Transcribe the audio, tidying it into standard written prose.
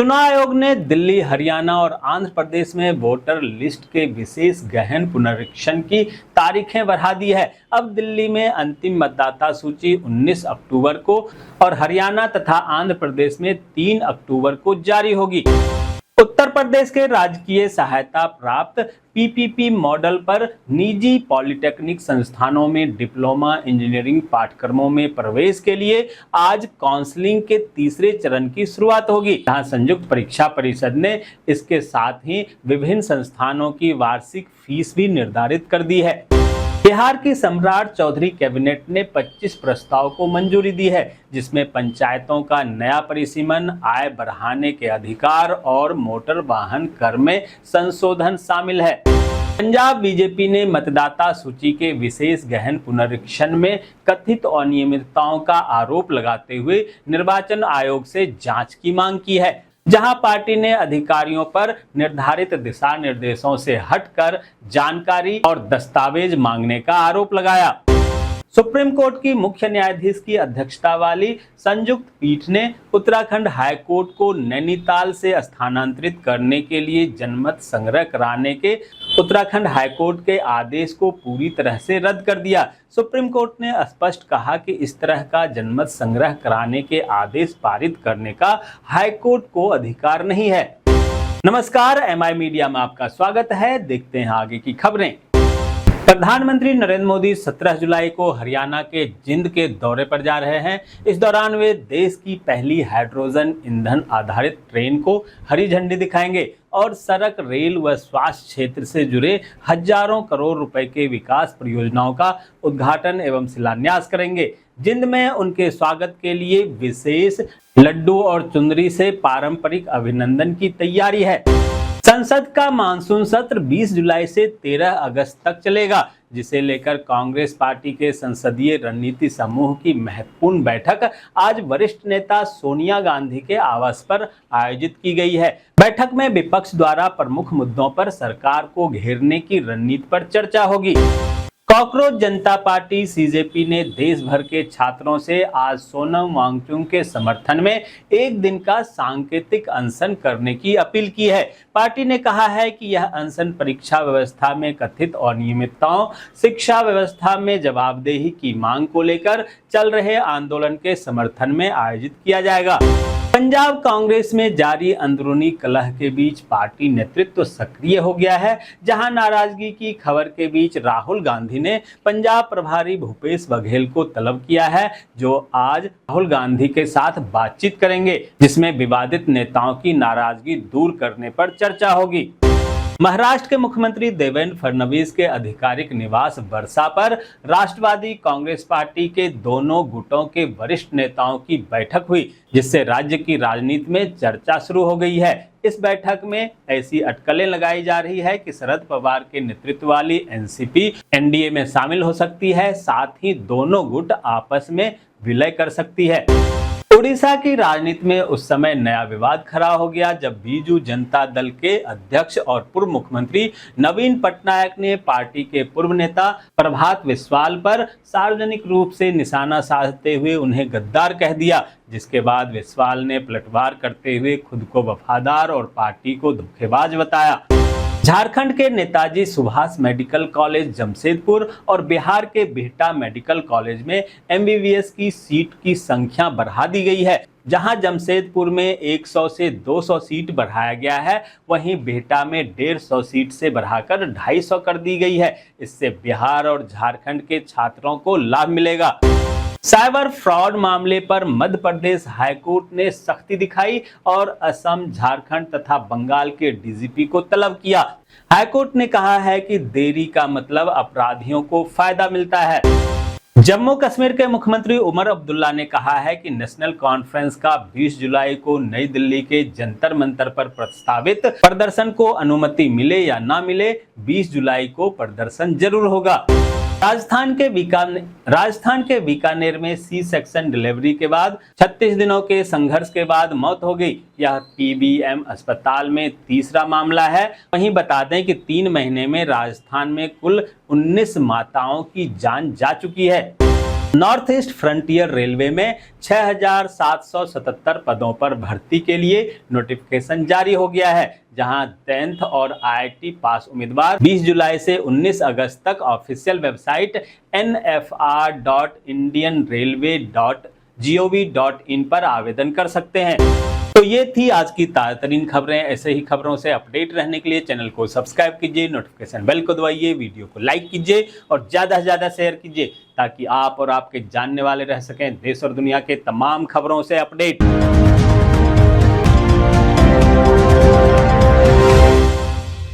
चुनाव आयोग ने दिल्ली, हरियाणा और आंध्र प्रदेश में वोटर लिस्ट के विशेष गहन पुनरीक्षण की तारीखें बढ़ा दी है। अब दिल्ली में अंतिम मतदाता सूची 19 अक्टूबर को और हरियाणा तथा आंध्र प्रदेश में 3 अक्टूबर को जारी होगी। उत्तर प्रदेश के राजकीय सहायता प्राप्त पीपीपी मॉडल पर निजी पॉलिटेक्निक संस्थानों में डिप्लोमा इंजीनियरिंग पाठ्यक्रमों में प्रवेश के लिए आज काउंसलिंग के तीसरे चरण की शुरुआत होगी, जहां संयुक्त परीक्षा परिषद ने इसके साथ ही विभिन्न संस्थानों की वार्षिक फीस भी निर्धारित कर दी है। बिहार की सम्राट चौधरी कैबिनेट ने 25 प्रस्ताव को मंजूरी दी है, जिसमें पंचायतों का नया परिसीमन, आय बढ़ाने के अधिकार और मोटर वाहन कर में संशोधन शामिल है। पंजाब बीजेपी ने मतदाता सूची के विशेष गहन पुनरीक्षण में कथित अनियमितताओं का आरोप लगाते हुए निर्वाचन आयोग से जांच की मांग की है, जहां पार्टी ने अधिकारियों पर निर्धारित दिशा निर्देशों से हटकर जानकारी और दस्तावेज मांगने का आरोप लगाया। सुप्रीम कोर्ट की मुख्य न्यायाधीश की अध्यक्षता वाली संयुक्त पीठ ने उत्तराखंड हाई कोर्ट को नैनीताल से स्थानांतरित करने के लिए जनमत संग्रह कराने के उत्तराखंड हाई कोर्ट के आदेश को पूरी तरह से रद्द कर दिया। सुप्रीम कोर्ट ने स्पष्ट कहा कि इस तरह का जनमत संग्रह कराने के आदेश पारित करने का हाई कोर्ट को अधिकार नहीं है। नमस्कार, एमआई मीडिया में आपका स्वागत है। देखते हैं आगे की खबरें। प्रधानमंत्री नरेंद्र मोदी 17 जुलाई को हरियाणा के जिंद के दौरे पर जा रहे हैं। इस दौरान वे देश की पहली हाइड्रोजन ईंधन आधारित ट्रेन को हरी झंडी दिखाएंगे और सड़क, रेल व स्वास्थ्य क्षेत्र से जुड़े हजारों करोड़ रुपए के विकास परियोजनाओं का उद्घाटन एवं शिलान्यास करेंगे। जिंद में उनके स्वागत के लिए विशेष लड्डू और चुनरी से पारंपरिक अभिनंदन की तैयारी है। संसद का मानसून सत्र 20 जुलाई से 13 अगस्त तक चलेगा, जिसे लेकर कांग्रेस पार्टी के संसदीय रणनीति समूह की महत्वपूर्ण बैठक आज वरिष्ठ नेता सोनिया गांधी के आवास पर आयोजित की गई है। बैठक में विपक्ष द्वारा प्रमुख मुद्दों पर सरकार को घेरने की रणनीति पर चर्चा होगी। कॉकरोच जनता पार्टी सीजेपी ने देश भर के छात्रों से आज सोनम वांगचुक के समर्थन में एक दिन का सांकेतिक अनशन करने की अपील की है। पार्टी ने कहा है कि यह अनशन परीक्षा व्यवस्था में कथित अनियमितताओं, शिक्षा व्यवस्था में जवाबदेही की मांग को लेकर चल रहे आंदोलन के समर्थन में आयोजित किया जाएगा। पंजाब कांग्रेस में जारी अंदरूनी कलह के बीच पार्टी नेतृत्व सक्रिय हो गया है, जहां नाराजगी की खबर के बीच राहुल गांधी ने पंजाब प्रभारी भूपेश बघेल को तलब किया है, जो आज राहुल गांधी के साथ बातचीत करेंगे, जिसमें विवादित नेताओं की नाराजगी दूर करने पर चर्चा होगी। महाराष्ट्र के मुख्यमंत्री देवेंद्र फडणवीस के आधिकारिक निवास बरसा पर राष्ट्रवादी कांग्रेस पार्टी के दोनों गुटों के वरिष्ठ नेताओं की बैठक हुई, जिससे राज्य की राजनीति में चर्चा शुरू हो गई है। इस बैठक में ऐसी अटकलें लगाई जा रही है कि शरद पवार के नेतृत्व वाली एनसीपी एनडीए में शामिल हो सकती है, साथ ही दोनों गुट आपस में विलय कर सकती है। उड़ीसा की राजनीति में उस समय नया विवाद खड़ा हो गया जब बीजू जनता दल के अध्यक्ष और पूर्व मुख्यमंत्री नवीन पटनायक ने पार्टी के पूर्व नेता प्रभात विश्वाल पर सार्वजनिक रूप से निशाना साधते हुए उन्हें गद्दार कह दिया, जिसके बाद विश्वाल ने पलटवार करते हुए खुद को वफादार और पार्टी को धोखेबाज बताया। झारखंड के नेताजी सुभाष मेडिकल कॉलेज जमशेदपुर और बिहार के बिहटा मेडिकल कॉलेज में एमबीबीएस की सीट की संख्या बढ़ा दी गई है। जहां जमशेदपुर में 100 से 200 सीट बढ़ाया गया है, वहीं बिहटा में 150 सीट से बढ़ाकर 250 कर दी गई है। इससे बिहार और झारखंड के छात्रों को लाभ मिलेगा। साइबर फ्रॉड मामले पर मध्य प्रदेश हाईकोर्ट ने सख्ती दिखाई और असम, झारखंड तथा बंगाल के डीजीपी को तलब किया। हाईकोर्ट ने कहा है कि देरी का मतलब अपराधियों को फायदा मिलता है। जम्मू कश्मीर के मुख्यमंत्री उमर अब्दुल्ला ने कहा है कि नेशनल कॉन्फ्रेंस का 20 जुलाई को नई दिल्ली के जंतर मंतर पर प्रस्तावित प्रदर्शन को अनुमति मिले या ना मिले, 20 जुलाई को प्रदर्शन जरूर होगा। राजस्थान के बीकानेर में सी सेक्शन डिलीवरी के बाद 36 दिनों के संघर्ष के बाद मौत हो गई। यह पीबीएम अस्पताल में तीसरा मामला है। वहीं बता दें कि 3 महीने में राजस्थान में कुल 19 माताओं की जान जा चुकी है। नॉर्थ ईस्ट फ्रंटियर रेलवे में 6,777 पदों पर भर्ती के लिए नोटिफिकेशन जारी हो गया है, जहां 10th और IIT पास उम्मीदवार 20 जुलाई से 19 अगस्त तक ऑफिशियल वेबसाइट nfr.indianrailway.gov.in पर आवेदन कर सकते हैं। तो ये थी आज की ताज़ा तरीन खबरें। ऐसे ही खबरों से अपडेट रहने के लिए चैनल को सब्सक्राइब कीजिए, नोटिफिकेशन बेल को दबाइए, वीडियो को लाइक कीजिए और ज़्यादा से ज़्यादा शेयर कीजिए, ताकि आप और आपके जानने वाले रह सकें देश और दुनिया के तमाम खबरों से अपडेट।